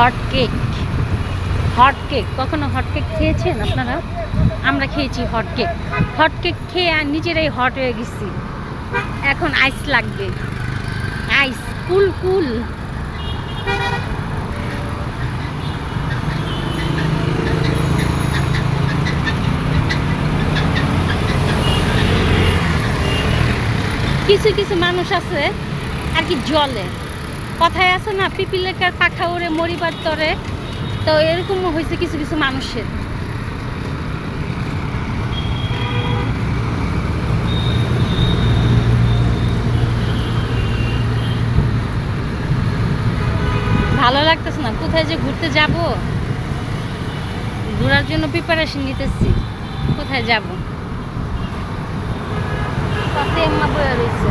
Hot cake. Hot cake কখনো hot cake খেয়েছেন আপনারা? আমরা খেয়েছি হট কেক। হট কেক খেয়ে আর নিজেরাই হট হয়ে গেছি। এখন আইস লাগবে, আইস কুল কুল। কিছু কিছু মানুষ আছে আর কি জলে, কথায় আছে না, পিপিলেকার পাখা ওরে মরিবার তরে। তো এরকমও হয়েছে কিছু কিছু মানুষের। ভালো লাগতেছে না, কোথায় যে ঘুরতে যাব, ঘোরার জন্য প্রিপারেশন নিতেছি, কোথায় যাব। পথে এম্মা বয়ে রয়েছে।